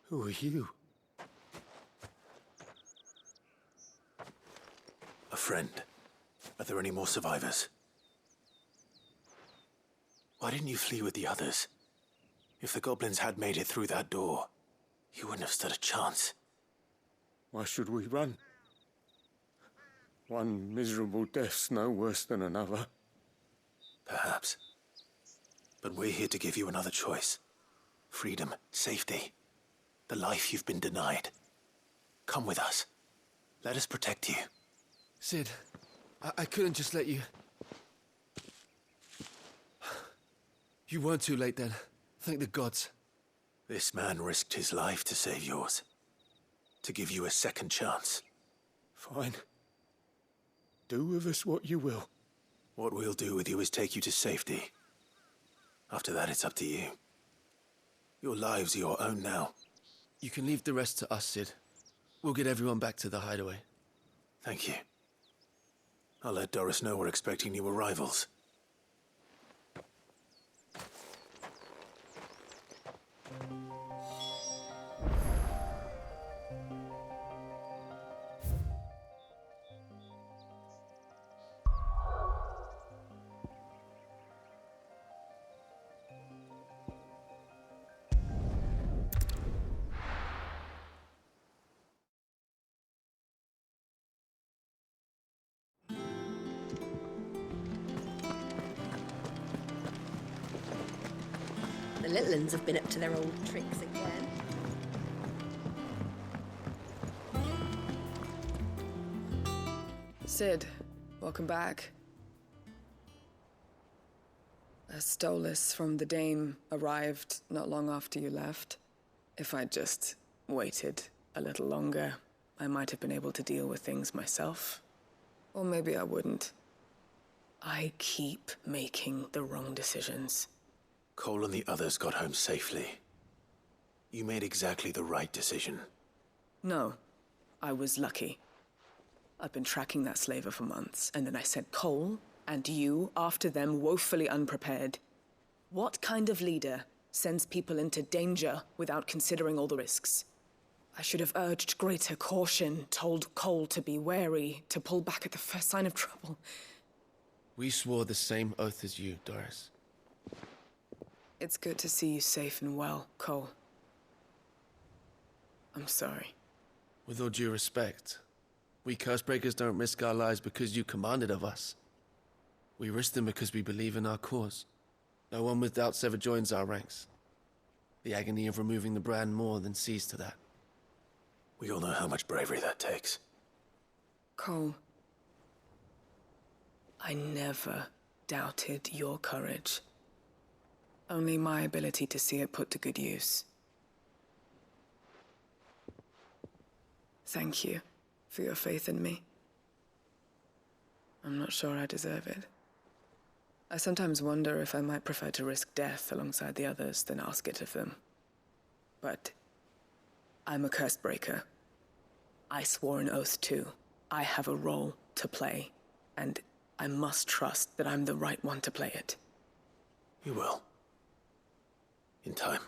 Who are you? A friend. Are there any more survivors? Why didn't you flee with the others? If the goblins had made it through that door, you wouldn't have stood a chance. Why should we run? One miserable death's no worse than another. Perhaps. But we're here to give you another choice. Freedom, safety, the life you've been denied. Come with us. Let us protect you. Sid, I couldn't just let you... You weren't too late then. Thank the gods. This man risked his life to save yours. To give you a second chance. Fine. Do with us what you will. What we'll do with you is take you to safety. After that, it's up to you. Your lives are your own now. You can leave the rest to us, Sid. We'll get everyone back to the hideaway. Thank you. I'll let Doris know we're expecting new arrivals. The little uns have been up to their old tricks again. Sid, welcome back. A stolus from the Dame arrived not long after you left. If I'd just waited a little longer, I might have been able to deal with things myself. Or maybe I wouldn't. I keep making the wrong decisions. Cole and the others got home safely. You made exactly the right decision. No, I was lucky. I've been tracking that slaver for months, and then I sent Cole and you after them woefully unprepared. What kind of leader sends people into danger without considering all the risks? I should have urged greater caution, told Cole to be wary, to pull back at the first sign of trouble. We swore the same oath as you, Doris. It's good to see you safe and well, Cole. I'm sorry. With all due respect, we Cursebreakers don't risk our lives because you commanded of us. We risk them because we believe in our cause. No one with doubts ever joins our ranks. The agony of removing the brand more than sees to that. We all know how much bravery that takes. Cole, I never doubted your courage. Only my ability to see it put to good use. Thank you for your faith in me. I'm not sure I deserve it. I sometimes wonder if I might prefer to risk death alongside the others than ask it of them. But I'm a Cursebreaker. I swore an oath too. I have a role to play, and I must trust that I'm the right one to play it. You will. In time.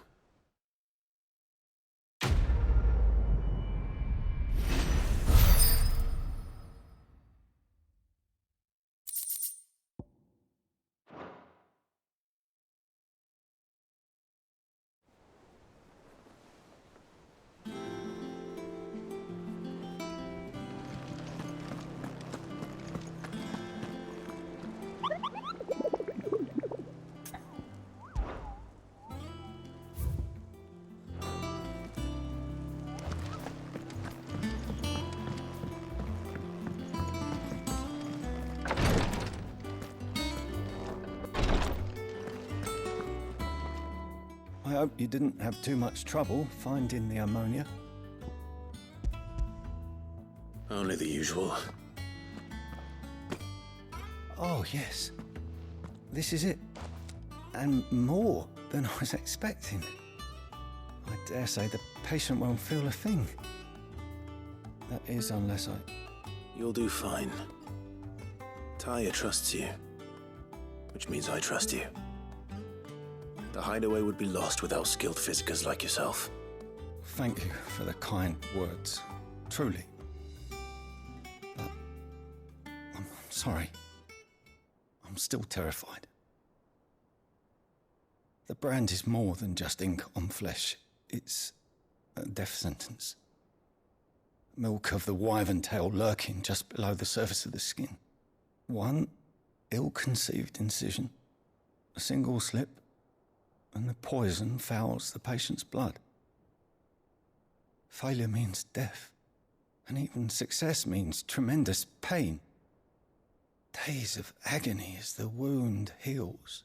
I hope you didn't have too much trouble finding the ammonia. Only the usual. Oh, yes. This is it. And more than I was expecting. I dare say the patient won't feel a thing. That is, unless I... You'll do fine. Taya trusts you. Which means I trust you. The hideaway would be lost without skilled physicers like yourself. Thank you for the kind words. Truly. But I'm sorry. I'm still terrified. The brand is more than just ink on flesh. It's a death sentence. Milk of the wyvern tail lurking just below the surface of the skin. One ill-conceived incision, a single slip, and the poison fouls the patient's blood. Failure means death, and even success means tremendous pain. Days of agony as the wound heals.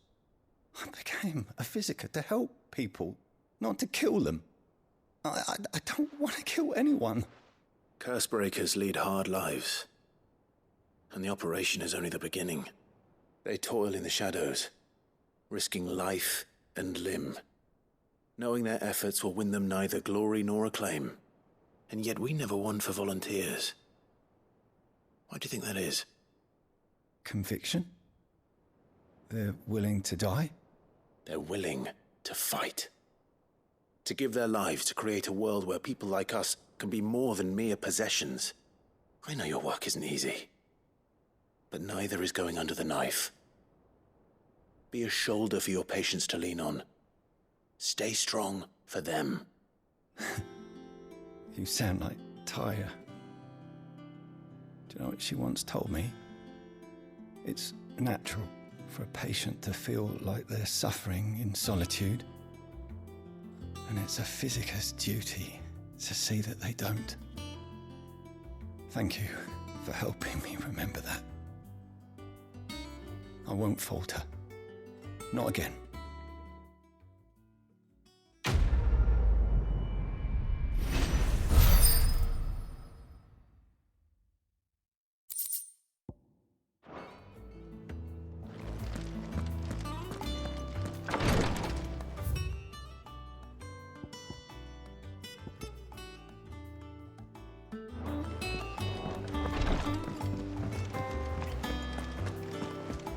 I became a physiker to help people, not to kill them. I don't want to kill anyone. Cursebreakers lead hard lives, and the operation is only the beginning. They toil in the shadows, risking life and limb, knowing their efforts will win them neither glory nor acclaim. And yet we never won for volunteers. Why do you think that is? Conviction? They're willing to die? They're willing to fight. To give their lives to create a world where people like us can be more than mere possessions. I know your work isn't easy, but neither is going under the knife. Be a shoulder for your patients to lean on. Stay strong for them. You sound like Tyre. Do you know what she once told me? It's natural for a patient to feel like they're suffering in solitude. And it's a physiker's duty to see that they don't. Thank you for helping me remember that. I won't falter. Not again.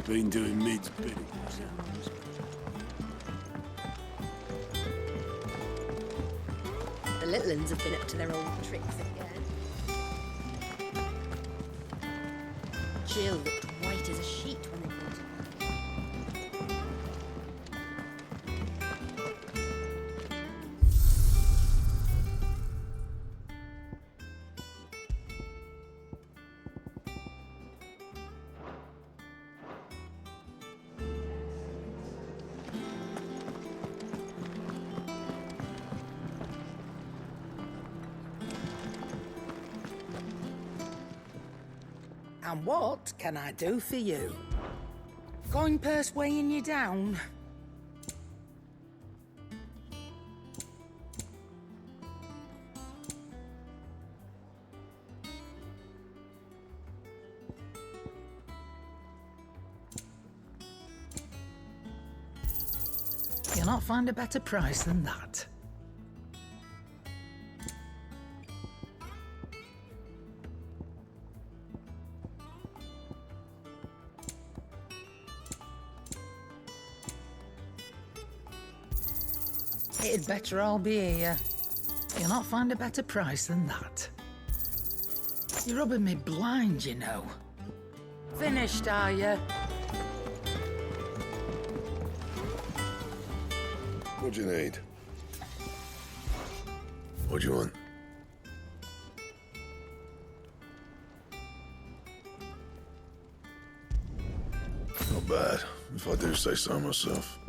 Been doing Mid's bidding. The little ones have been up to their old tricks again. Jill looked white as a sheet when they brought her. And what can I do for you? Coin purse weighing you down? You'll not find a better price than that. It'd better all be here. You'll not find a better price than that. You're rubbing me blind, you know. Finished, are you? What do you need? What do you want? Not bad, if I do say so myself.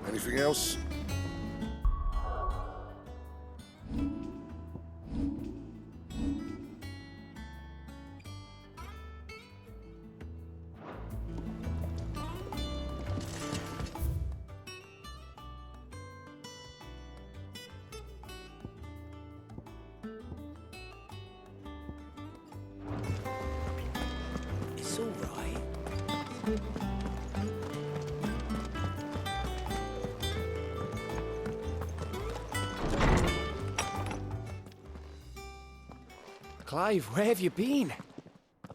Anything else? Clive, where have you been?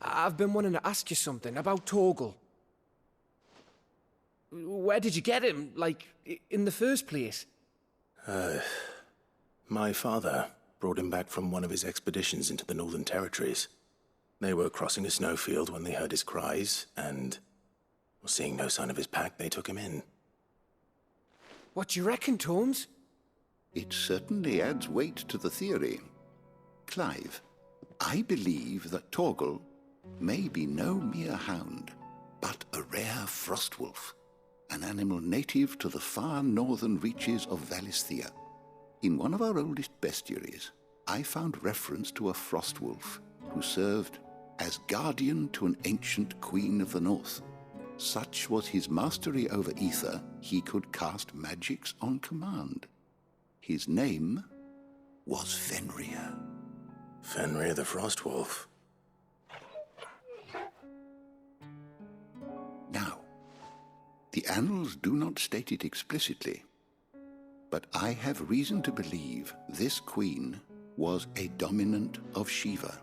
I've been wanting to ask you something about Torgal. Where did you get him, like, in the first place? My father brought him back from one of his expeditions into the Northern Territories. They were crossing a snowfield when they heard his cries, and, seeing no sign of his pack, they took him in. What do you reckon, Tomes? It certainly adds weight to the theory. Clive, I believe that Torgal may be no mere hound, but a rare frostwolf, an animal native to the far northern reaches of Valisthea. In one of our oldest bestiaries, I found reference to a frostwolf who served as guardian to an ancient queen of the north. Such was his mastery over ether, he could cast magics on command. His name was Fenrir. Fenrir the Frostwolf. Now, the annals do not state it explicitly, but I have reason to believe this queen was a dominant of Shiva,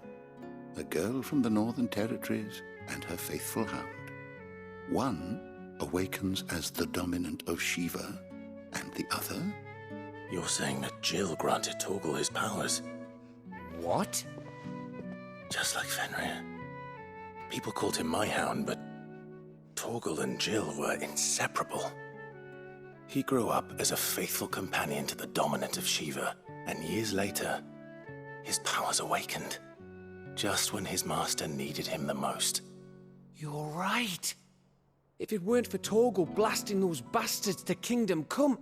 a girl from the Northern Territories and her faithful hound. One awakens as the dominant of Shiva, and the other... You're saying that Jill granted Torgal his powers? What? Just like Fenrir. People called him my hound, but Torgal and Jill were inseparable. He grew up as a faithful companion to the dominant of Shiva, and years later, his powers awakened, just when his master needed him the most. You're right. If it weren't for Torgal blasting those bastards to Kingdom Come,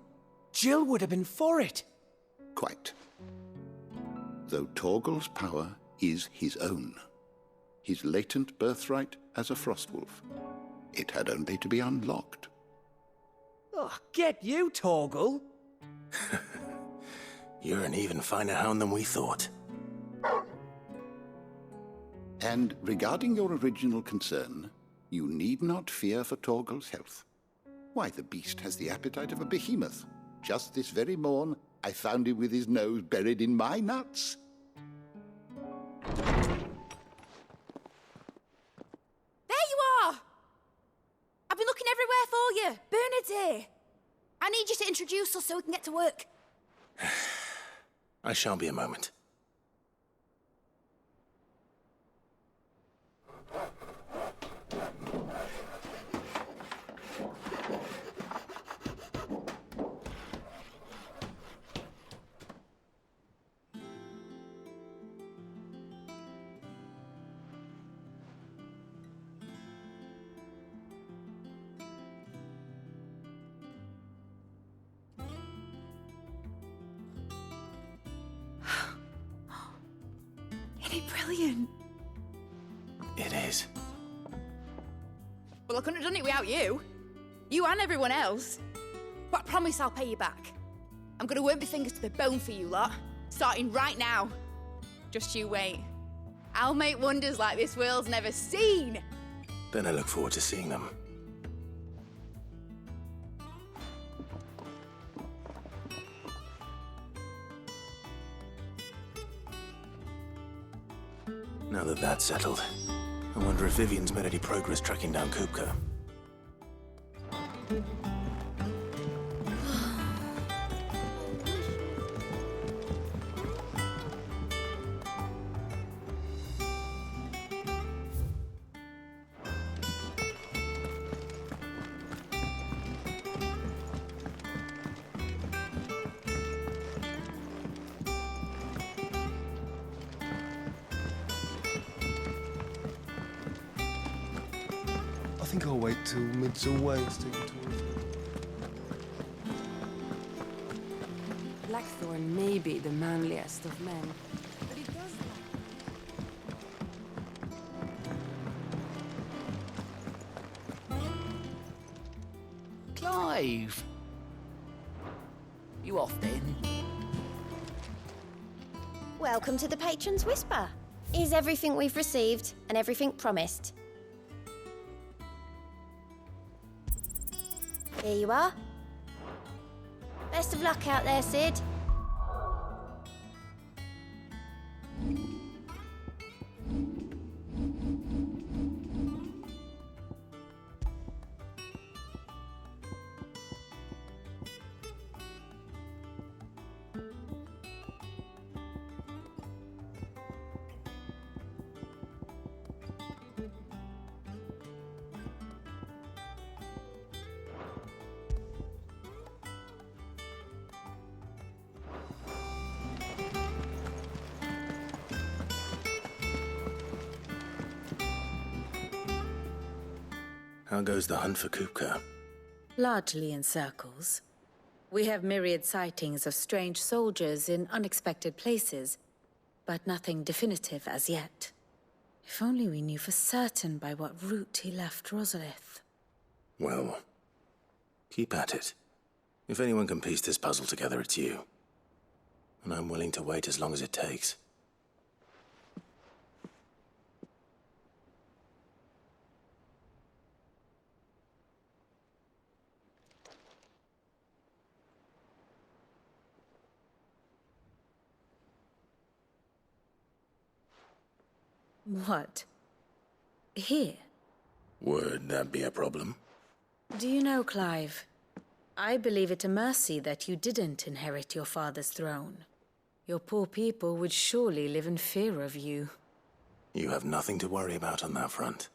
Jill would have been for it. Quite. Though Torgal's power is his own, his latent birthright as a frostwolf. It had only to be unlocked. Oh, get you, Torgal! You're an even finer hound than we thought. And regarding your original concern, you need not fear for Torgal's health. Why, the beast has the appetite of a behemoth. Just this very morn, I found him with his nose buried in my nuts. There you are! I've been looking everywhere for you. Bernard's here. I need you to introduce us so we can get to work. I shan't be a moment. Isn't it brilliant? It is. Well, I couldn't have done it without you. You and everyone else. But I promise I'll pay you back. I'm gonna work my fingers to the bone for you lot, starting right now. Just you wait. I'll make wonders like this world's never seen. Then I look forward to seeing them. Now that that's settled, I wonder if Vivian's made any progress tracking down Kupka. I think I'll wait till mid's away and take a tour. Blackthorn may be the manliest of men, but it does Clive! You off then? Welcome to the Patron's Whisper. Is everything we've received and everything promised? Here you are. Best of luck out there, Sid. How goes the hunt for Kupka? Largely in circles. We have myriad sightings of strange soldiers in unexpected places, but nothing definitive as yet. If only we knew for certain by what route he left Rosalith. Well, keep at it. If anyone can piece this puzzle together, it's you. And I'm willing to wait as long as it takes. What? Here? Would that be a problem? Do you know, Clive? I believe it a mercy that you didn't inherit your father's throne. Your poor people would surely live in fear of you. You have nothing to worry about on that front.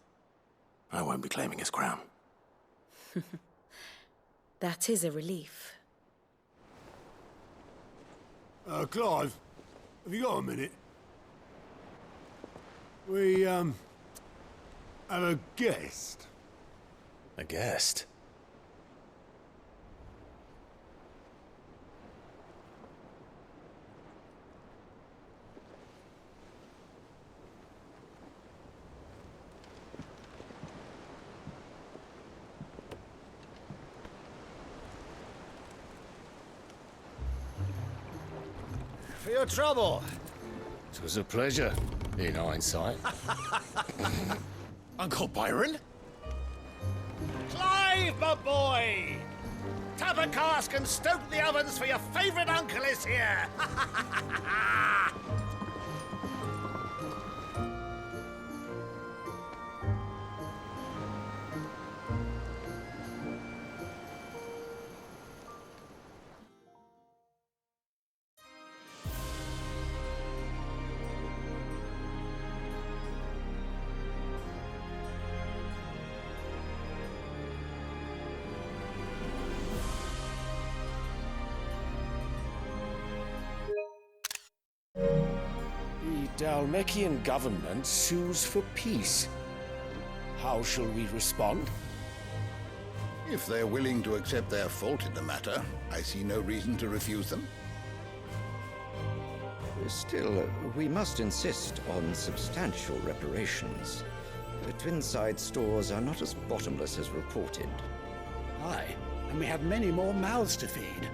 I won't be claiming his crown. That is a relief. Clive, have you got a minute? We, have a guest. A guest? For your trouble. It was a pleasure, in hindsight. Uncle Byron? Clive, my boy! Tap a cask and stoke the ovens for your favourite uncle is here! The Dalmekian government sues for peace. How shall we respond? If they're willing to accept their fault in the matter, I see no reason to refuse them. Still, we must insist on substantial reparations. The Twinside stores are not as bottomless as reported. Aye, and we have many more mouths to feed.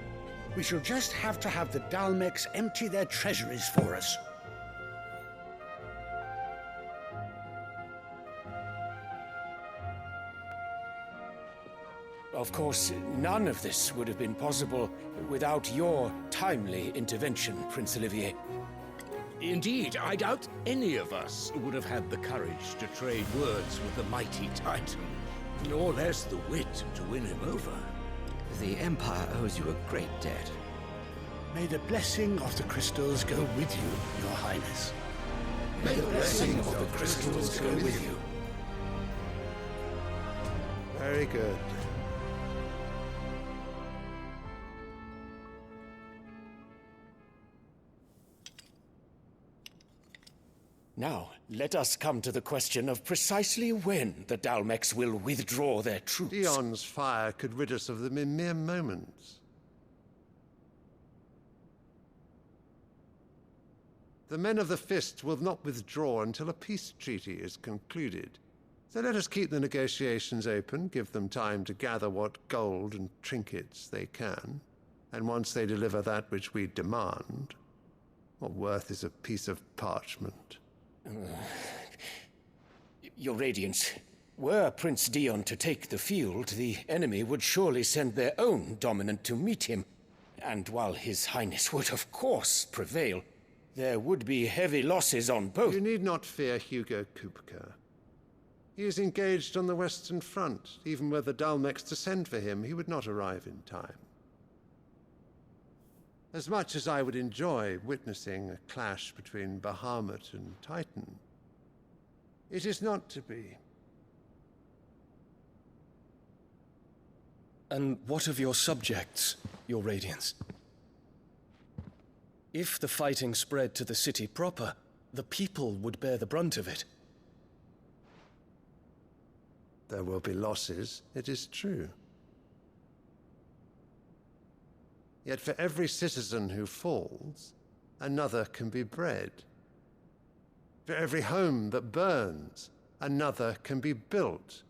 We shall just have to have the Dalmecs empty their treasuries for us. Of course, none of this would have been possible without your timely intervention, Prince Olivier. Indeed, I doubt any of us would have had the courage to trade words with the mighty Titan, nor less the wit to win him over. The Empire owes you a great debt. May the blessing of the crystals go with you, Your Highness. May the blessing of the crystals go with you. Very good. Now, let us come to the question of precisely when the Dalmecs will withdraw their troops. Dion's fire could rid us of them in mere moments. The men of the Fist will not withdraw until a peace treaty is concluded. So let us keep the negotiations open, give them time to gather what gold and trinkets they can, and once they deliver that which we demand, what worth is a piece of parchment? Your Radiance, Were Prince Dion to take the field, the enemy would surely send their own dominant to meet him. And while His Highness would of course prevail, there would be heavy losses on both. You need not fear Hugo Kupka. He is engaged on the Western Front. Even were the Dalmex to send for him, he would not arrive in time. As much as I would enjoy witnessing a clash between Bahamut and Titan, it is not to be. And what of your subjects, Your Radiance? If the fighting spread to the city proper, the people would bear the brunt of it. There will be losses, it is true. Yet for every citizen who falls, another can be bred. For every home that burns, another can be built.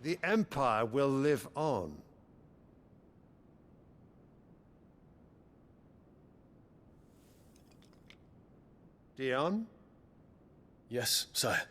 The Empire will live on. Dion? Yes, sire.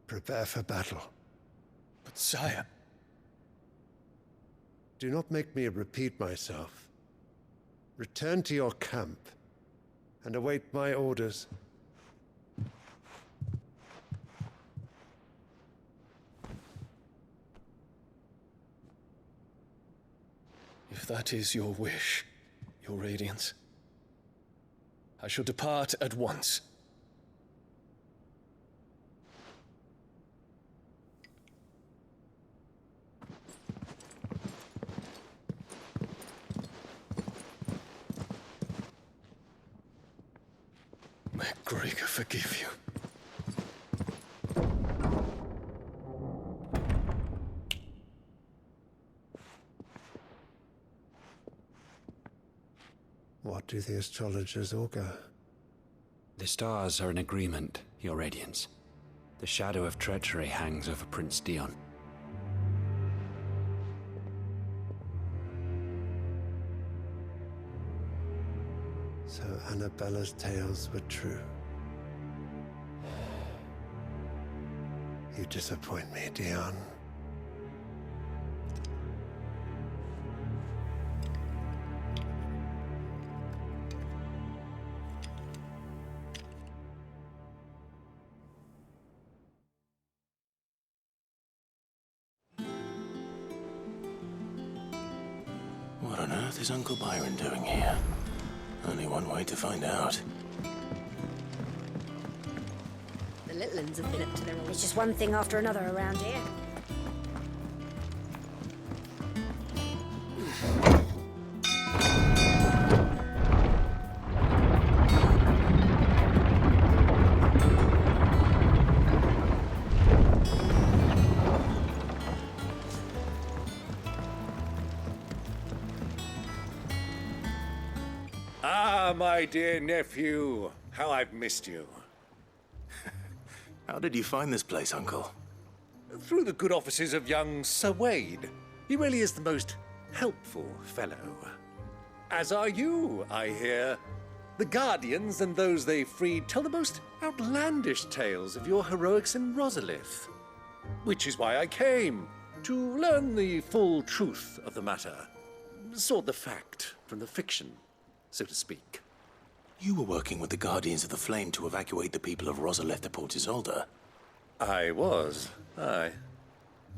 Prepare for battle. But sire... Do not make me repeat myself. Return to your camp and await my orders. If that is your wish, Your Radiance, I shall depart at once. May Gregor forgive you. What do the astrologers augur? The stars are in agreement, Your Radiance. The shadow of treachery hangs over Prince Dion. So Annabella's tales were true. You disappoint me, Dion. What on earth is Uncle Byron doing here? Only one way to find out. The little ones have been up to their old... It's just one thing after another around here. Ah, my dear nephew. How I've missed you. How did you find this place, Uncle? Through the good offices of young Sir Wade. He really is the most helpful fellow. As are you, I hear. The Guardians and those they freed tell the most outlandish tales of your heroics in Rosalith. Which is why I came, to learn the full truth of the matter. Sort the fact from the fiction, so to speak. You were working with the Guardians of the Flame to evacuate the people of Rosalith to Port Isolde. I was, aye.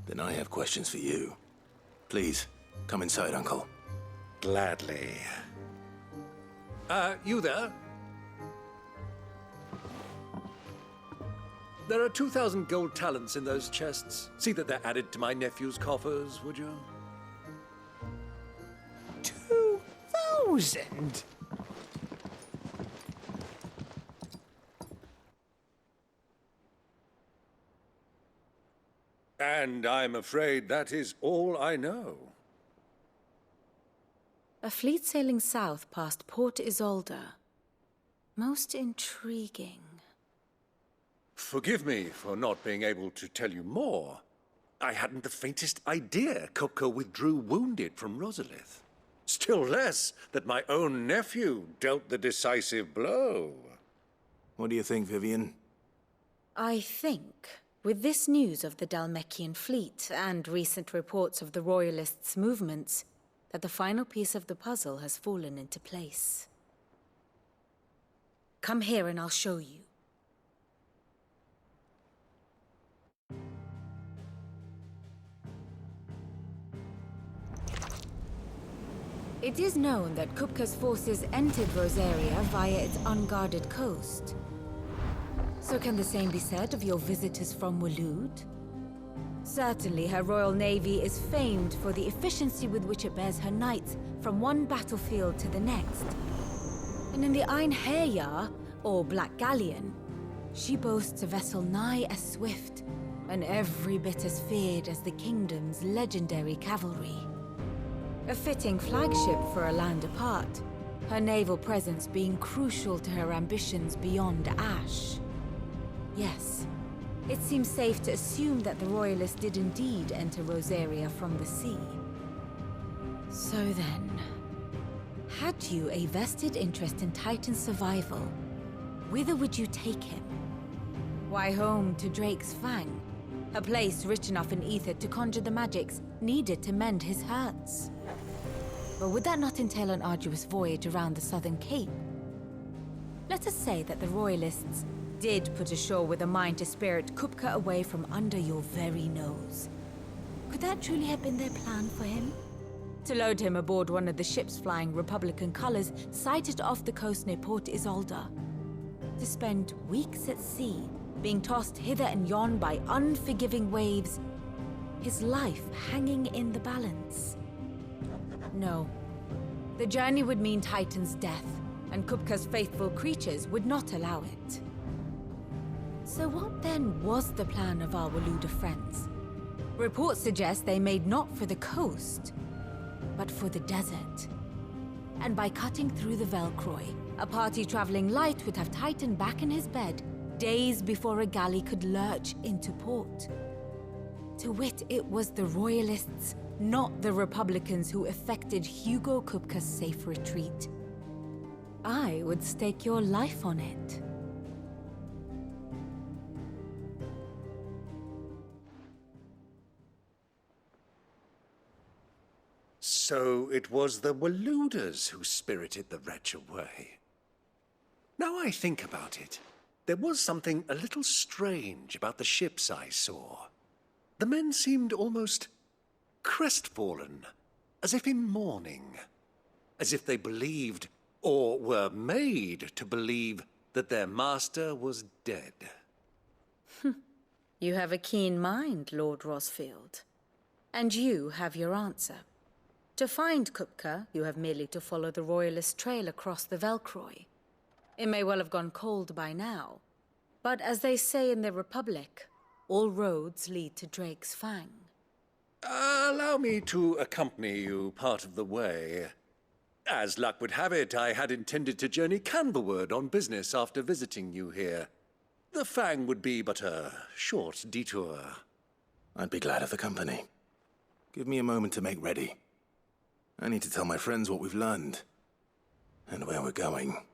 Then I have questions for you. Please, come inside, Uncle. Gladly. You there? There are 2,000 gold talents in those chests. See that they're added to my nephew's coffers, would you? 2,000? And I'm afraid that is all I know. A fleet sailing south past Port Isolde. Most intriguing. Forgive me for not being able to tell you more. I hadn't the faintest idea Kupka withdrew wounded from Rosalith. Still less that my own nephew dealt the decisive blow. What do you think, Vivian? I think, with this news of the Dhalmekian fleet and recent reports of the Royalists' movements, that the final piece of the puzzle has fallen into place. Come here and I'll show you. It is known that Kupka's forces entered Rosaria via its unguarded coast. So can the same be said of your visitors from Waloed? Certainly her Royal Navy is famed for the efficiency with which it bears her knights from one battlefield to the next. And in the Einherjar, or Black Galleon, she boasts a vessel nigh as swift and every bit as feared as the kingdom's legendary cavalry. A fitting flagship for a land apart, her naval presence being crucial to her ambitions beyond Ash. Yes, it seems safe to assume that the Royalists did indeed enter Rosaria from the sea. So then, had you a vested interest in Titan's survival, whither would you take him? Why, home to Drake's Fang, a place rich enough in ether to conjure the magics needed to mend his hurts. But would that not entail an arduous voyage around the southern cape? Let us say that the Royalists did put ashore with a mind to spirit Kupka away from under your very nose. Could that truly have been their plan for him? To load him aboard one of the ships flying Republican colors sighted off the coast near Port Isolde? To spend weeks at sea, being tossed hither and yon by unforgiving waves, his life hanging in the balance? No. The journey would mean Titan's death, and Kupka's faithful creatures would not allow it. So what then was the plan of our Waloed friends? Reports suggest they made not for the coast, but for the desert. And by cutting through the Velcroy, a party traveling light would have Titan back in his bed days before a galley could lurch into port. To wit, it was the Royalists, not the Republicans, who effected Hugo Kupka's safe retreat. I would stake your life on it. So it was the Waloeders who spirited the wretch away. Now I think about it, there was something a little strange about the ships I saw. The men seemed almost crestfallen, as if in mourning, as if they believed, or were made to believe, that their master was dead. You have a keen mind, Lord Rosfield. And you have your answer. To find Kupka, you have merely to follow the Royalist trail across the Velcroy. It may well have gone cold by now, but as they say in the Republic, all roads lead to Drake's Fang. Allow me to accompany you part of the way. As luck would have it, I had intended to journey Canberward on business after visiting you here. The Fang would be but a short detour. I'd be glad of the company. Give me a moment to make ready. I need to tell my friends what we've learned, and where we're going.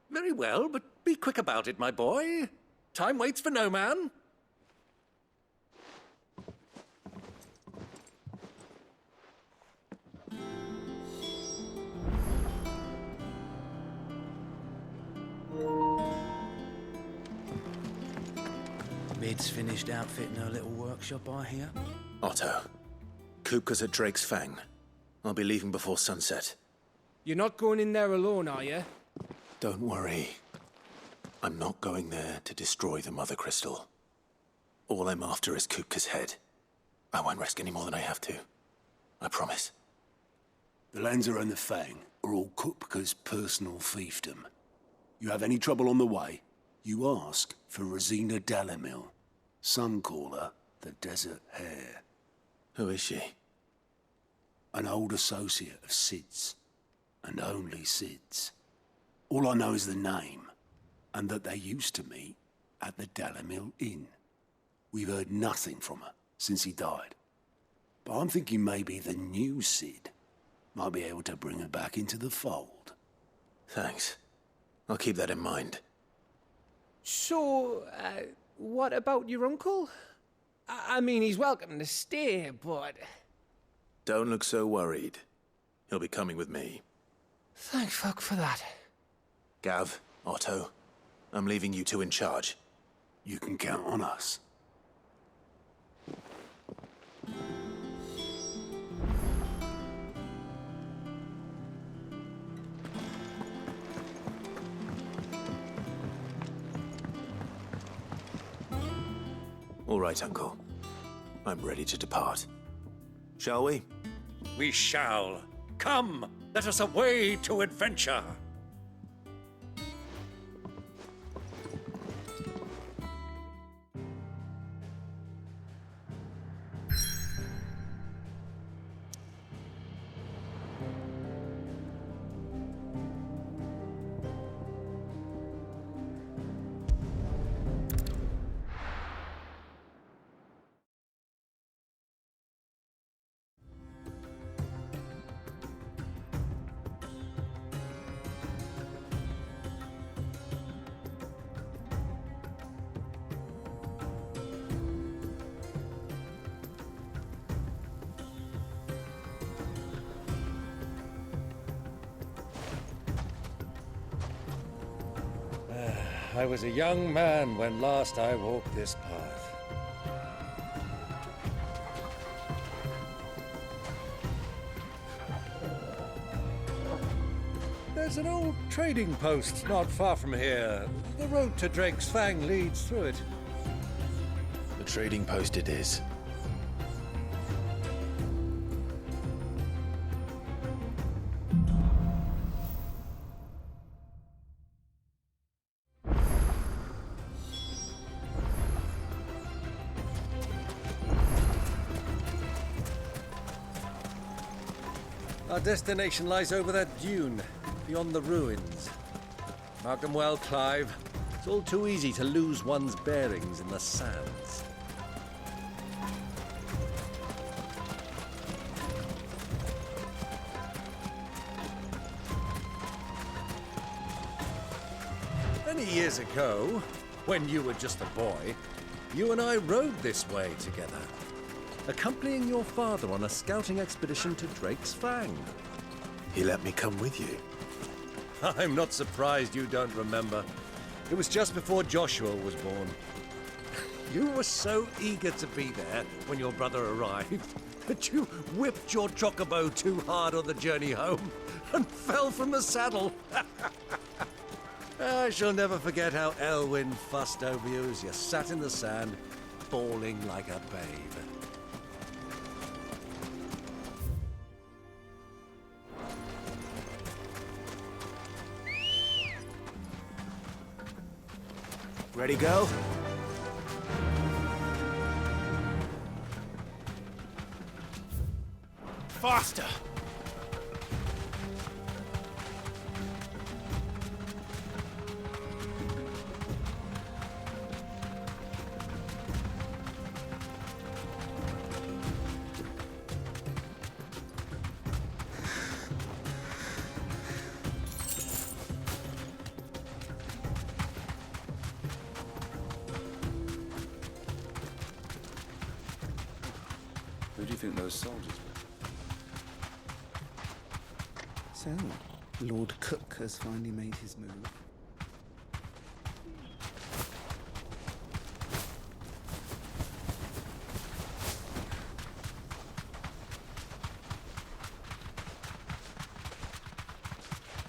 Very well, but be quick about it, my boy. Time waits for no man. Mid's finished outfitting her little workshop, I hear. Otto, Kupka's at Drake's Fang. I'll be leaving before sunset. You're not going in there alone, are you? Don't worry. I'm not going there to destroy the Mother Crystal. All I'm after is Kupka's head. I won't risk any more than I have to. I promise. The Lancer and the Fang are all Kupka's personal fiefdom. You have any trouble on the way, you ask for Rosina Dalamil, Suncaller, the Desert Hare. Who is she? An old associate of Sid's, and only Sid's. All I know is the name, and that they used to meet at the Dalamil Inn. We've heard nothing from her since he died. But I'm thinking maybe the new Sid might be able to bring her back into the fold. Thanks. I'll keep that in mind. So, what about your uncle? I mean, he's welcome to stay, but... Don't look so worried. He'll be coming with me. Thank fuck for that. Gav, Otto, I'm leaving you two in charge. You can count on us. All right, Uncle. I'm ready to depart. Shall we? We shall. Come, let us away to adventure. I was a young man when last I walked this path. There's an old trading post not far from here. The road to Drake's Fang leads through it. The trading post it is. Our destination lies over that dune, beyond the ruins. Mark them well, Clive. It's all too easy to lose one's bearings in the sands. Many years ago, when you were just a boy, you and I rode this way together, accompanying your father on a scouting expedition to Drake's Fang. He let me come with you. I'm not surprised you don't remember. It was just before Joshua was born. You were so eager to be there when your brother arrived that you whipped your chocobo too hard on the journey home and fell from the saddle. I shall never forget how Elwyn fussed over you as you sat in the sand, bawling like a babe. Ready, go? Faster! Who do you think those soldiers were? So, Lord Cook has finally made his move.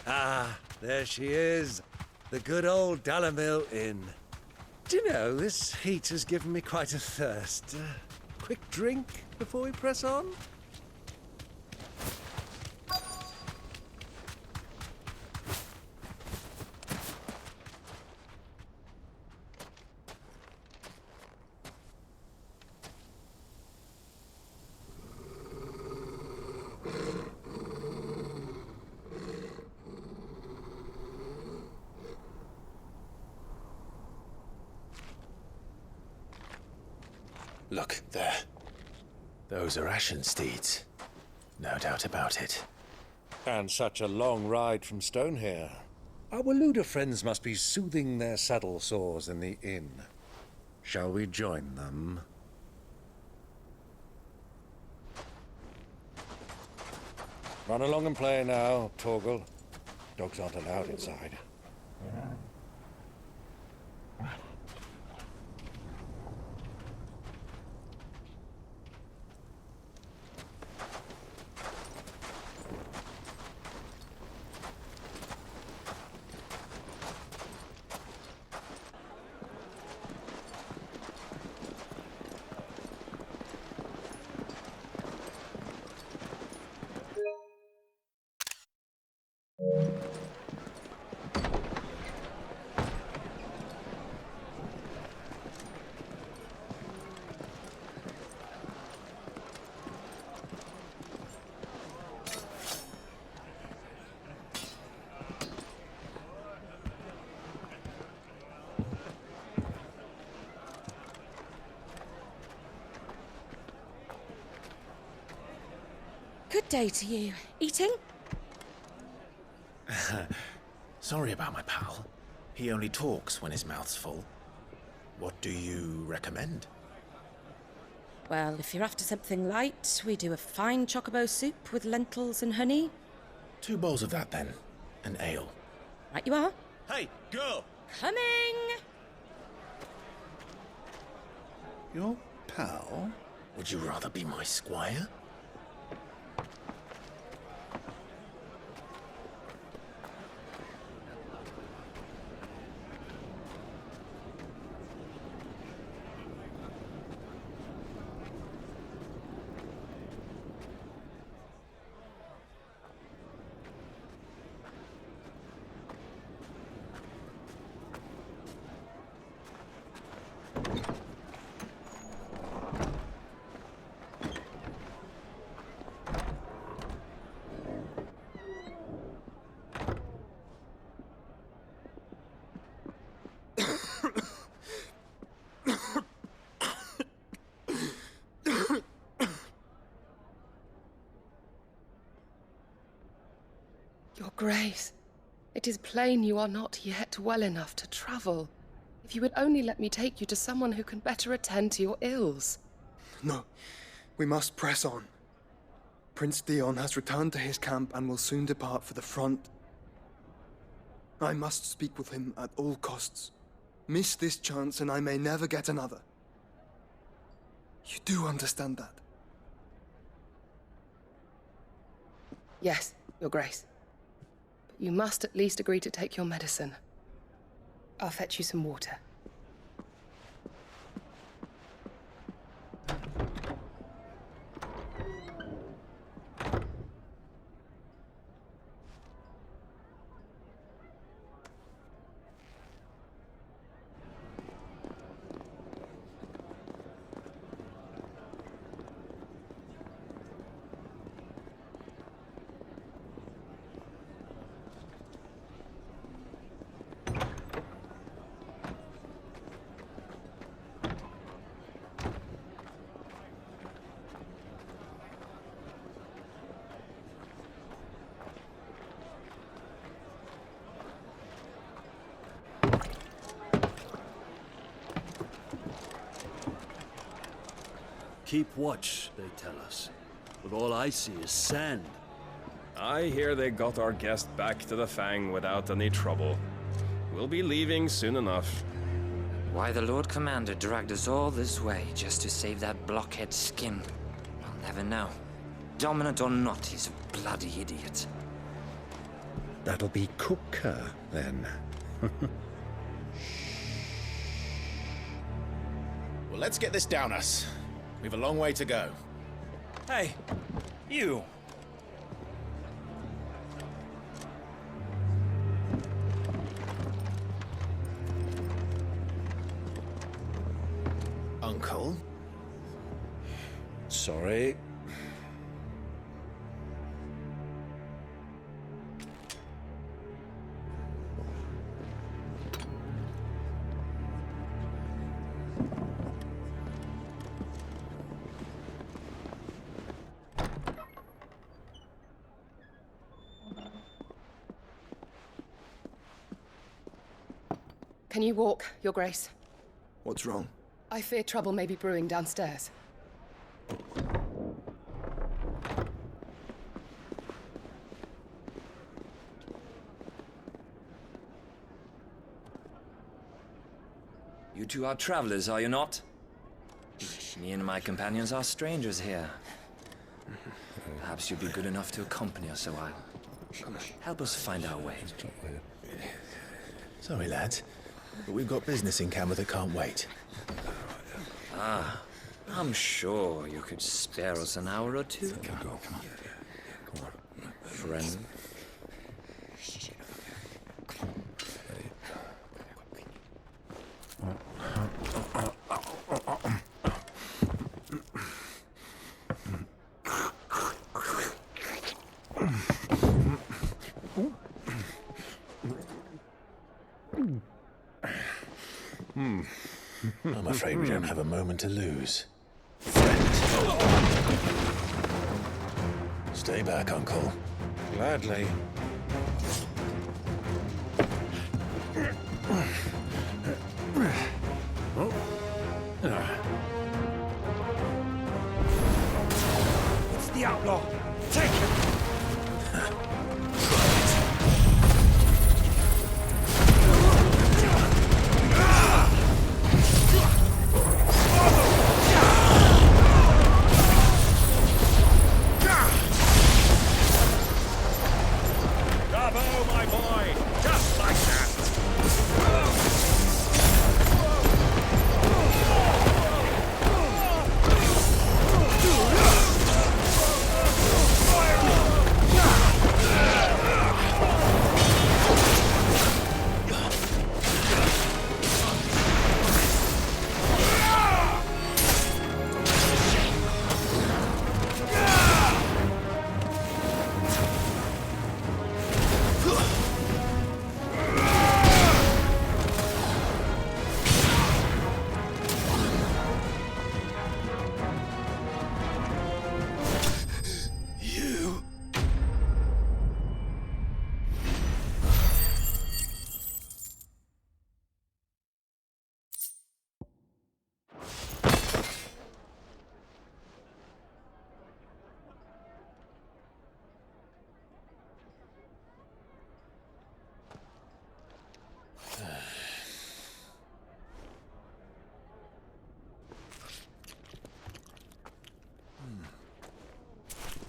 Ah, there she is. The good old Dalamil Inn. Do you know, this heat has given me quite a thirst. Quick drink before we press on? Look, there. Those are ashen steeds. No doubt about it. And such a long ride from Stone here. Our Waluda friends must be soothing their saddle sores in the inn. Shall we join them? Run along and play now, Torgal. Dogs aren't allowed inside. Good day to you. Eating? Sorry about my pal. He only talks when his mouth's full. What do you recommend? Well, if you're after something light, we do a fine chocobo soup with lentils and honey. 2 bowls of that, then. An ale. Right you are. Hey, girl! Coming! Your pal? Would you rather be my squire? Your Grace, it is plain you are not yet well enough to travel. If you would only let me take you to someone who can better attend to your ills. No, we must press on. Prince Dion has returned to his camp and will soon depart for the front. I must speak with him at all costs. Miss this chance and I may never get another. You do understand that? Yes, Your Grace. But you must at least agree to take your medicine. I'll fetch you some water. Keep watch, they tell us. But all I see is sand. I hear they got our guest back to the Fang without any trouble. We'll be leaving soon enough. Why the Lord Commander dragged us all this way just to save that blockhead skin, I'll never know. Dominant or not, he's a bloody idiot. That'll be cooker, then. Well, let's get this down us. We've a long way to go. Hey, you! Uncle? Sorry. Can you walk, Your Grace? What's wrong? I fear trouble may be brewing downstairs. You two are travelers, are you not? Me and my companions are strangers here. Perhaps you'd be good enough to accompany us a while. Help us find our way. Sorry, lads, but we've got business in Camber that can't wait. Ah, I'm sure you could spare us an hour or two. Come on. Friend. I'm afraid we don't have a moment to lose. Stay back, Uncle. Gladly. It's the outlaw! Take him! Bravo, my boy! Just like that!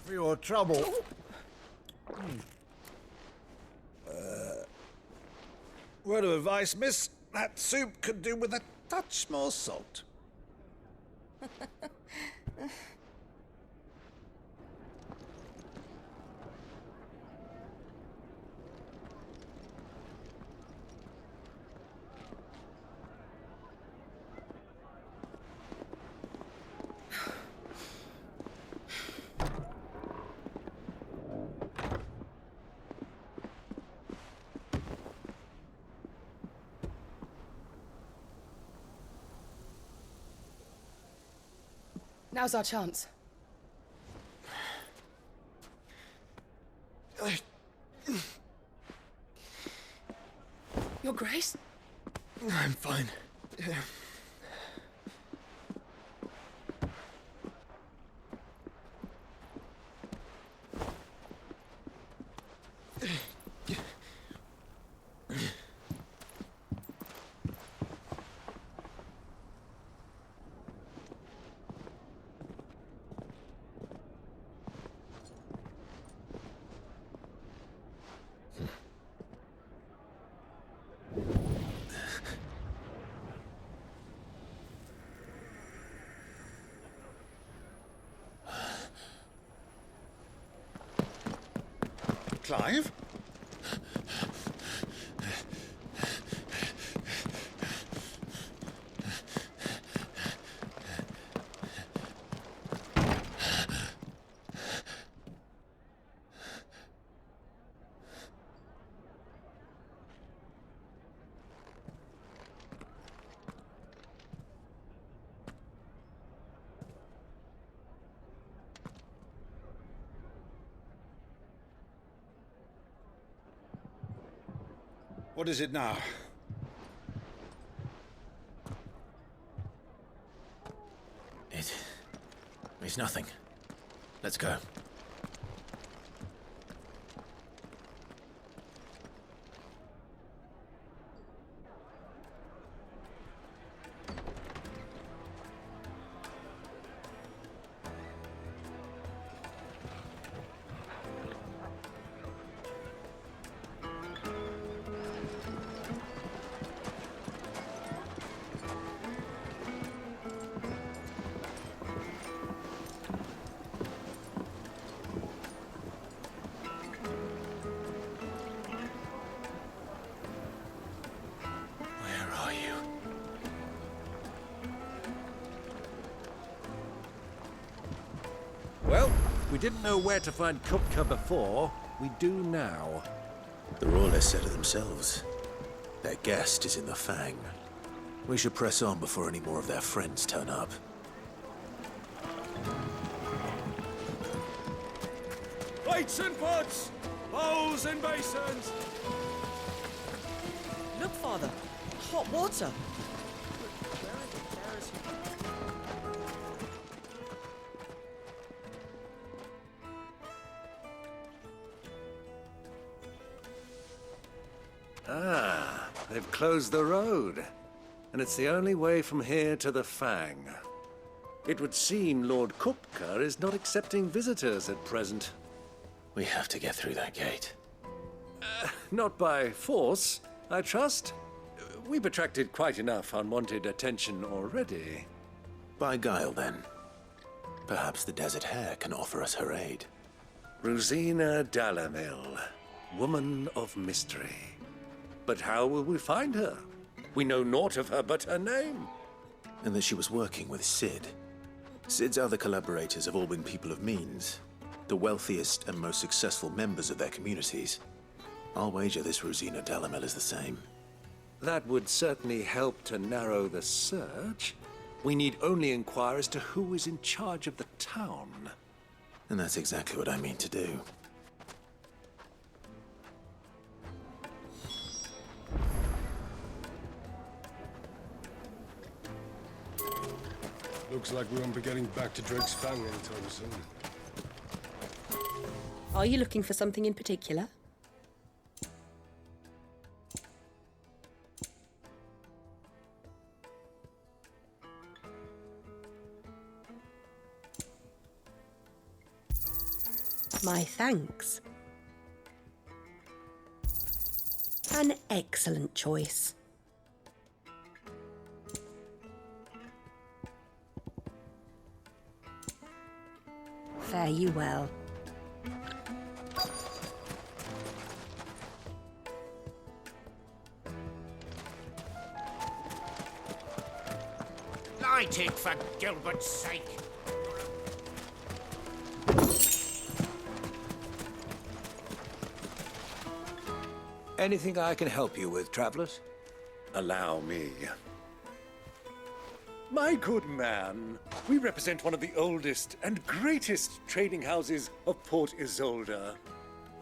For your trouble. Word of advice, miss. That soup could do with a touch more salt. Now's our chance. Your Grace? I'm fine. Clive? What is it now? It's nothing. Let's go. Well, we didn't know where to find Kupka before. We do now. The Royalists said it themselves. Their guest is in the Fang. We should press on before any more of their friends turn up. Plates and pots! Bowls and basins! Look, Father. Hot water. Ah, they've closed the road. And it's the only way from here to the Fang. It would seem Lord Kupka is not accepting visitors at present. We have to get through that gate. Not by force, I trust. We've attracted quite enough unwanted attention already. By guile, then. Perhaps the Desert Hare can offer us her aid. Rosina Dalamil, woman of mystery. But how will we find her? We know naught of her but her name. And that she was working with Sid. Sid's other collaborators have all been people of means, the wealthiest and most successful members of their communities. I'll wager this Rosina Dalamil is the same. That would certainly help to narrow the search. We need only inquire as to who is in charge of the town. And that's exactly what I mean to do. Looks like we won't be getting back to Drake's Fang anytime soon. Are you looking for something in particular? My thanks. An excellent choice. Fare you well. Light it for Gilbert's sake. Anything I can help you with, travelers? Allow me. My good man, we represent one of the oldest and greatest trading houses of Port Isolde.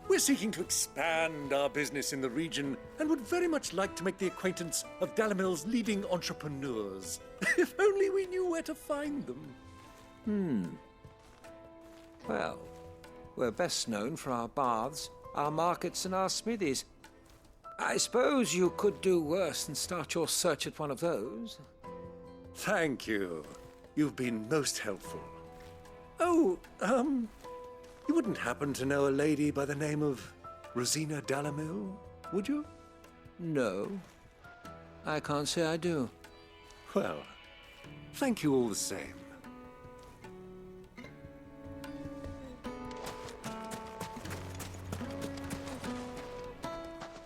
We're seeking to expand our business in the region and would very much like to make the acquaintance of Dalamil's leading entrepreneurs. If only we knew where to find them. Well, we're best known for our baths, our markets, and our smithies. I suppose you could do worse than start your search at one of those. Thank you. You've been most helpful. Oh, you wouldn't happen to know a lady by the name of Rosina Dalamil, would you? No. I can't say I do. Well, thank you all the same.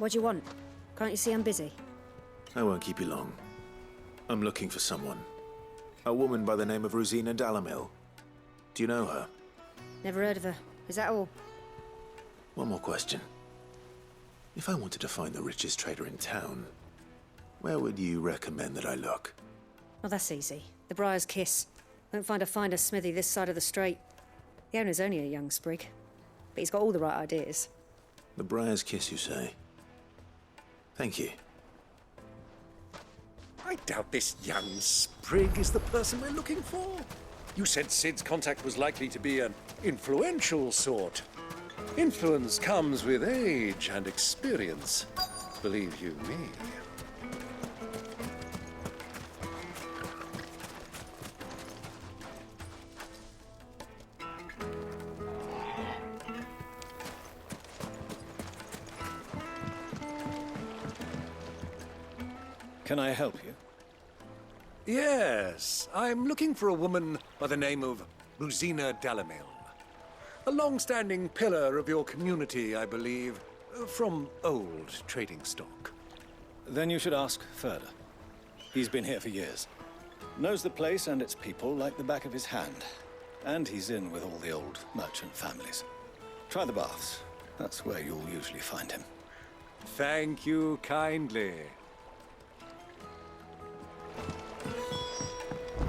What do you want? Can't you see I'm busy? I won't keep you long. I'm looking for someone. A woman by the name of Rosina Dalamil. Do you know her? Never heard of her. Is that all? One more question. If I wanted to find the richest trader in town, where would you recommend that I look? Well, that's easy. The Briar's Kiss. Won't find a finer smithy this side of the strait. The owner's only a young sprig, but he's got all the right ideas. The Briar's Kiss, you say? Thank you. I doubt this young sprig is the person we're looking for. You said Sid's contact was likely to be an influential sort. Influence comes with age and experience, believe you me. Can I help you? Yes, I'm looking for a woman by the name of Rosina Dalamil. A long-standing pillar of your community, I believe, from old trading stock. Then you should ask Ferda. He's been here for years. Knows the place and its people like the back of his hand. And he's in with all the old merchant families. Try the baths. That's where you'll usually find him. Thank you kindly.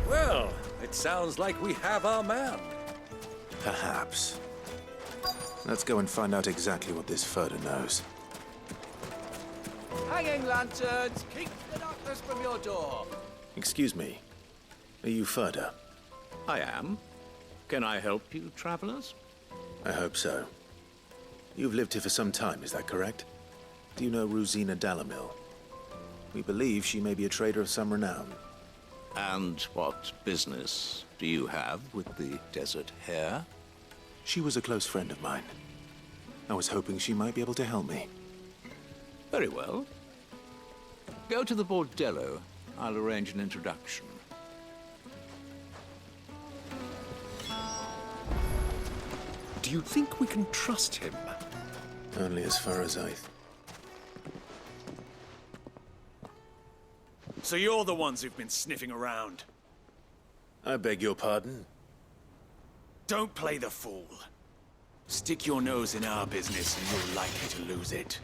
Well, it sounds like we have our man. Perhaps. Let's go and find out exactly what this Ferda knows. Hanging lanterns, keep the darkness from your door. Excuse me. Are you Ferda? I am. Can I help you, travelers? I hope so. You've lived here for some time, is that correct? Do you know Rosina Dalamil? We believe she may be a trader of some renown. And what business do you have with the desert hare? She was a close friend of mine. I was hoping she might be able to help me. Very well. Go to the bordello. I'll arrange an introduction. Do you think we can trust him? Only as far as So you're the ones who've been sniffing around. I beg your pardon? Don't play the fool. Stick your nose in our business and you're likely to lose it.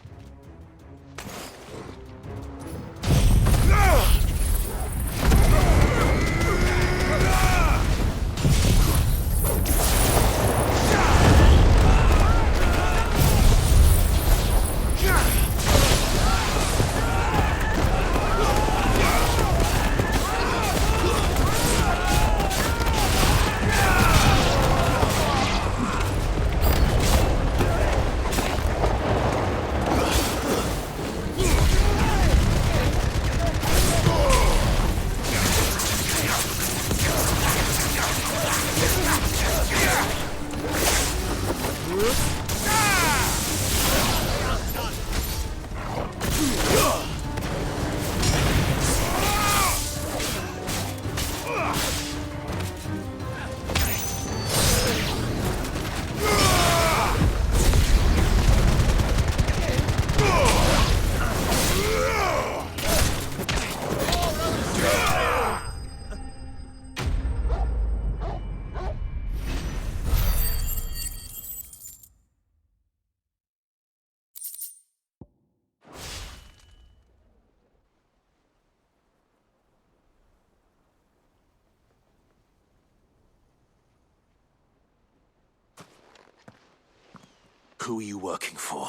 Who are you working for?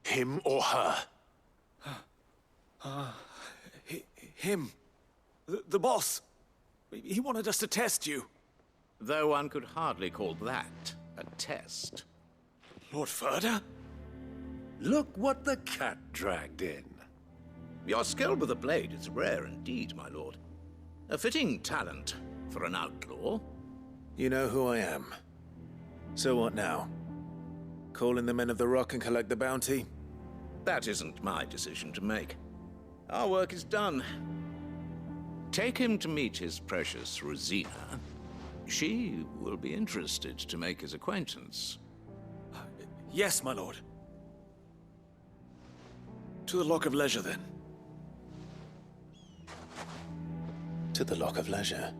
Him or her? Him. The boss. He wanted us to test you. Though one could hardly call that a test. Lord Ferda? Look what the cat dragged in. Your skill with the blade is rare indeed, my lord. A fitting talent for an outlaw. You know who I am. So what now? Call in the Men of the Rock and collect the bounty? That isn't my decision to make. Our work is done. Take him to meet his precious Rosina. She will be interested to make his acquaintance. Yes, my lord. To the Lock of Leisure, then. To the Lock of Leisure.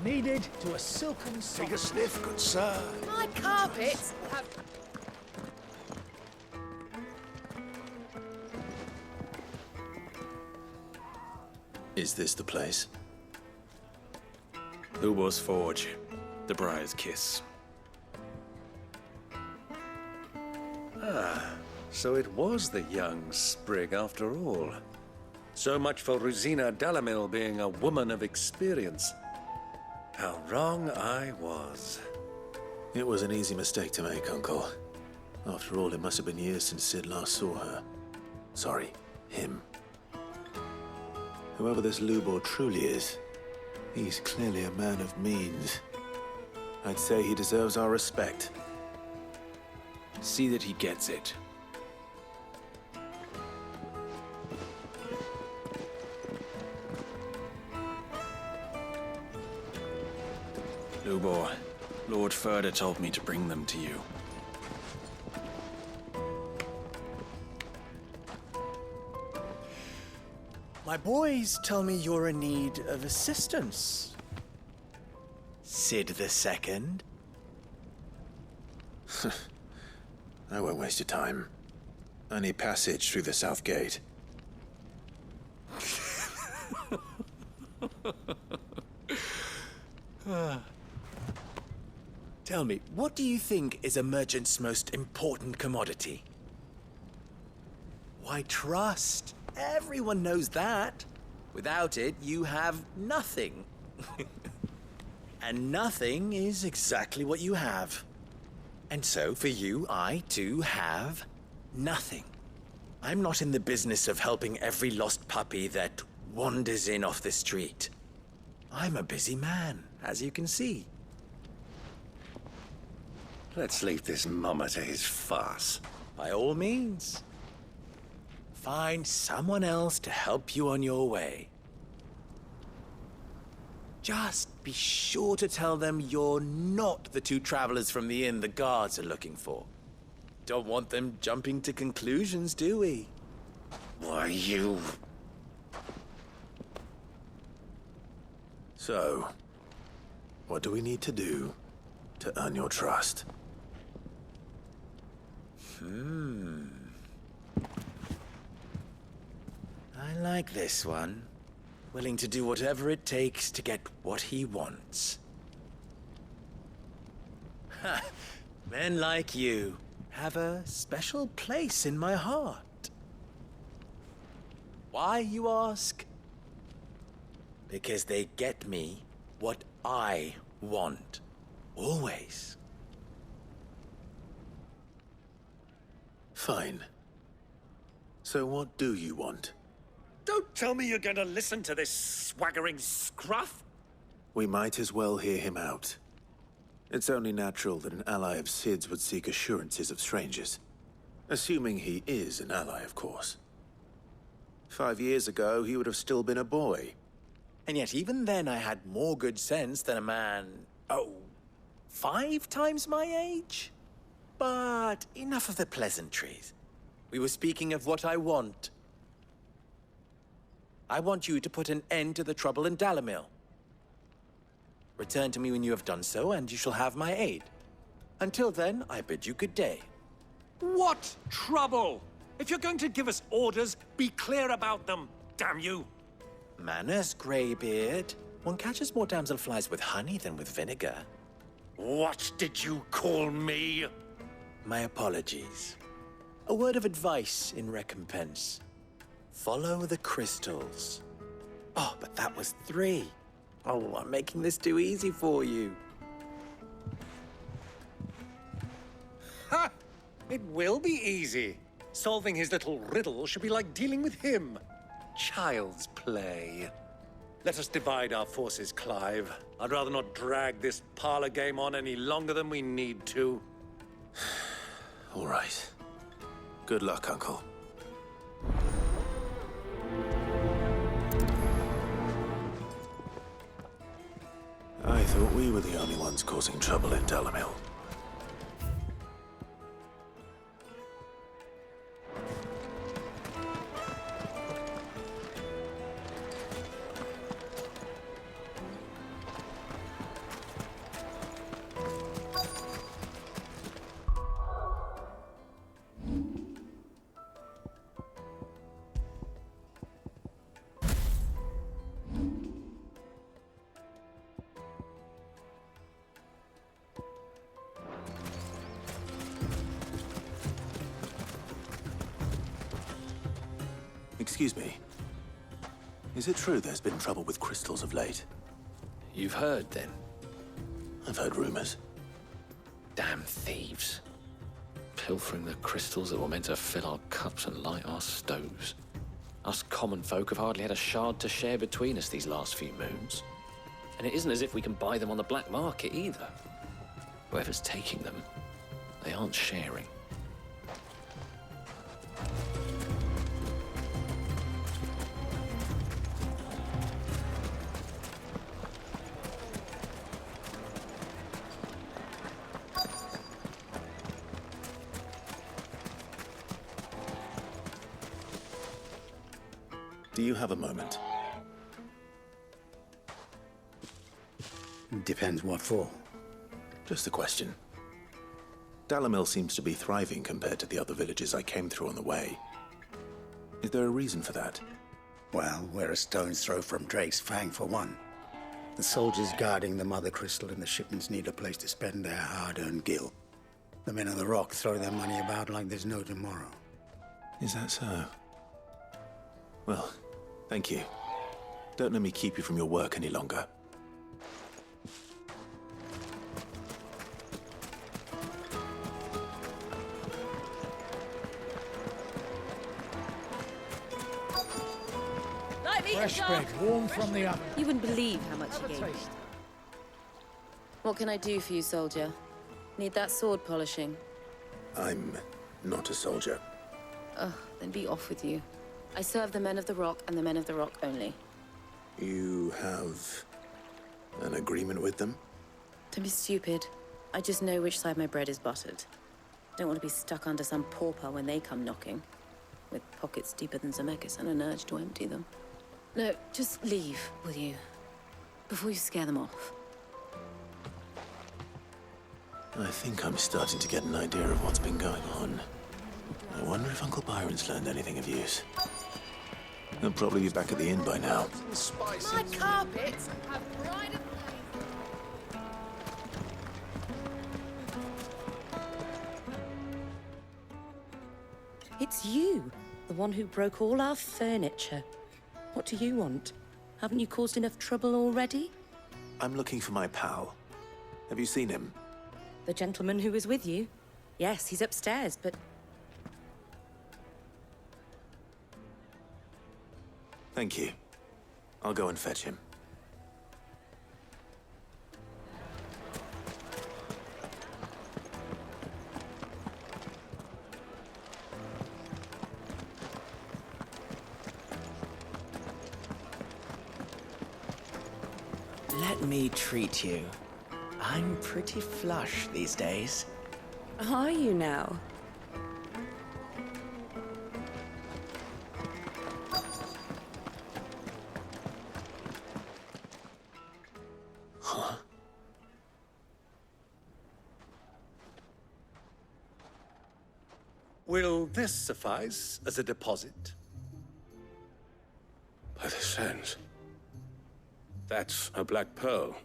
Needed to a silken sock. Take a sniff, good sir. My carpets have... Is this the place? Lubo's Forge. The Briar's Kiss. Ah, so it was the young sprig after all. So much for Rosina Dalamil being a woman of experience. How wrong I was. It was an easy mistake to make, Uncle. After all, it must have been years since Sid last saw her. Sorry, him. Whoever this Lubor truly is, he's clearly a man of means. I'd say he deserves our respect. See that he gets it. Lubor, Lord Furder told me to bring them to you. My boys tell me you're in need of assistance. Sid the Second? I won't waste your time. I need passage through the south gate. Tell me, what do you think is a merchant's most important commodity? Why, trust. Everyone knows that. Without it, you have nothing. And nothing is exactly what you have. And so, for you, I, too, have nothing. I'm not in the business of helping every lost puppy that wanders in off the street. I'm a busy man, as you can see. Let's leave this mummer to his farce. By all means. Find someone else to help you on your way. Just be sure to tell them you're not the two travelers from the inn the guards are looking for. Don't want them jumping to conclusions, do we? Why, you... So, what do we need to do to earn your trust? I like this one. Willing to do whatever it takes to get what he wants. Ha! Men like you have a special place in my heart. Why, you ask? Because they get me what I want. Always. Fine. So what do you want? Don't tell me you're going to listen to this swaggering scruff! We might as well hear him out. It's only natural that an ally of Sid's would seek assurances of strangers. Assuming he is an ally, of course. 5 years ago, he would have still been a boy. And yet even then I had more good sense than a man, 5 times my age? But enough of the pleasantries. We were speaking of what I want. I want you to put an end to the trouble in Dalamil. Return to me when you have done so, and you shall have my aid. Until then, I bid you good day. What trouble? If you're going to give us orders, be clear about them, damn you! Manners, Greybeard. One catches more damselflies with honey than with vinegar. What did you call me? My apologies. A word of advice in recompense. Follow the crystals. Oh, but that was 3. Oh, I'm making this too easy for you. Ha! It will be easy. Solving his little riddle should be like dealing with him. Child's play. Let us divide our forces, Clive. I'd rather not drag this parlor game on any longer than we need to. All right. Good luck, Uncle. I thought we were the only ones causing trouble in Dalamil. Excuse me. Is it true there's been trouble with crystals of late? You've heard, then? I've heard rumors. Damn thieves. Pilfering the crystals that were meant to fill our cups and light our stoves. Us common folk have hardly had a shard to share between us these last few moons. And it isn't as if we can buy them on the black market either. Whoever's taking them, they aren't sharing. Do you have a moment? Depends what for. Just a question. Dalamil seems to be thriving compared to the other villages I came through on the way. Is there a reason for that? Well, we're a stone's throw from Drake's Fang, for one. The soldiers guarding the Mother Crystal and the shipments need a place to spend their hard-earned gil. The men of the Rock throw their money about like there's no tomorrow. Is that so? Well, thank you. Don't let me keep you from your work any longer. Fresh bread, warm from the oven. You wouldn't believe how much he gave me. What can I do for you, soldier? Need that sword polishing? I'm not a soldier. Ugh, then be off with you. I serve the men of the Rock and the men of the Rock only. You have an agreement with them? Don't be stupid. I just know which side my bread is buttered. Don't want to be stuck under some pauper when they come knocking. With pockets deeper than Zemeckis and an urge to empty them. No, just leave, will you? Before you scare them off. I think I'm starting to get an idea of what's been going on. I wonder if Uncle Byron's learned anything of use. He'll probably be back at the inn by now. My carpets have brighter. It's you, the one who broke all our furniture. What do you want? Haven't you caused enough trouble already? I'm looking for my pal. Have you seen him? The gentleman who was with you? Yes, he's upstairs, but... Thank you. I'll go and fetch him. Let me treat you. I'm pretty flush these days. Are you now? Huh? Will this suffice as a deposit? By the sands. That's a black pearl.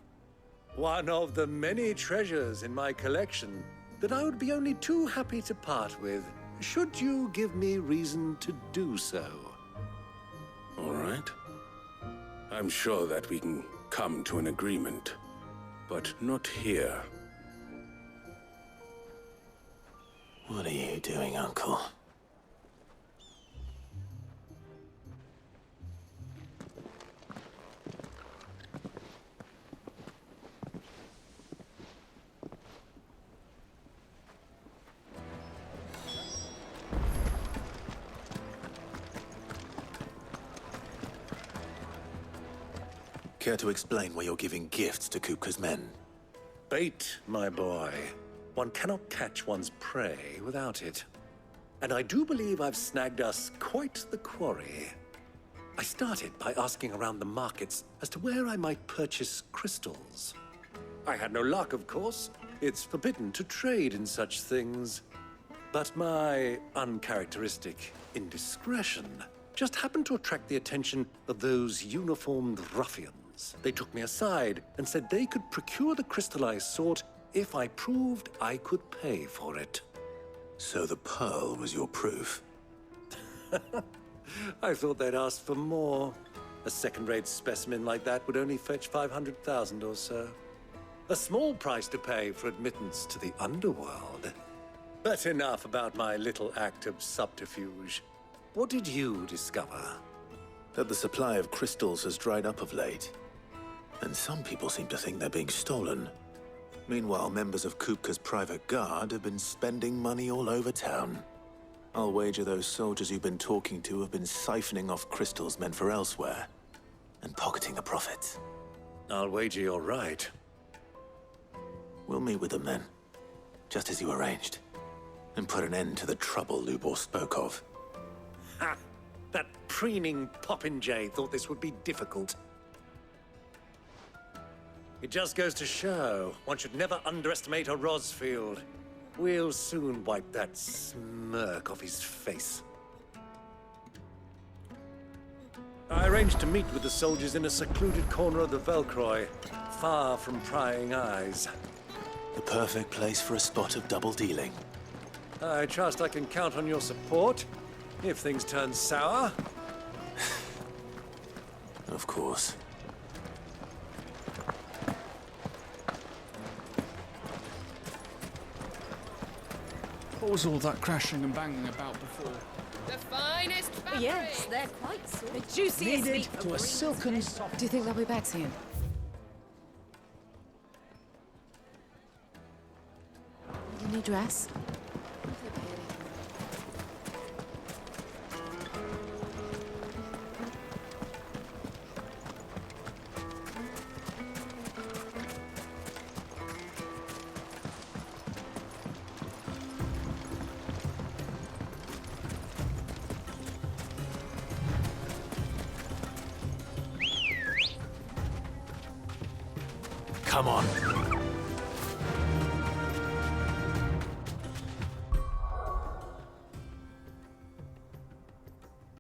One of the many treasures in my collection that I would be only too happy to part with, should you give me reason to do so. All right. I'm sure that we can come to an agreement, but not here. What are you doing, Uncle? care to explain why you're giving gifts to Kupka's men? Bait, my boy. One cannot catch one's prey without it. And I do believe I've snagged us quite the quarry. I started by asking around the markets as to where I might purchase crystals. I had no luck, of course. It's forbidden to trade in such things. But my uncharacteristic indiscretion just happened to attract the attention of those uniformed ruffians. They took me aside and said they could procure the crystal I sought if I proved I could pay for it. So the pearl was your proof? I thought they'd ask for more. A second-rate specimen like that would only fetch 500,000 or so. A small price to pay for admittance to the underworld. But enough about my little act of subterfuge. What did you discover? That the supply of crystals has dried up of late. And some people seem to think they're being stolen. Meanwhile, members of Kupka's private guard have been spending money all over town. I'll wager those soldiers you've been talking to have been siphoning off crystals meant for elsewhere, and pocketing the profits. I'll wager you're right. We'll meet with them then, just as you arranged, and put an end to the trouble Lubor spoke of. Ha! That preening popinjay thought this would be difficult. It just goes to show, one should never underestimate a Rosfield. We'll soon wipe that smirk off his face. I arranged to meet with the soldiers in a secluded corner of the Velcroy, far from prying eyes. The perfect place for a spot of double dealing. I trust I can count on your support, if things turn sour. Of course. What was all that crashing and banging about before? The finest fabric! Yes, they're quite soft. The juiciest Needed meat to a silken soft. Do you think they'll be back soon? Your new dress? Come on.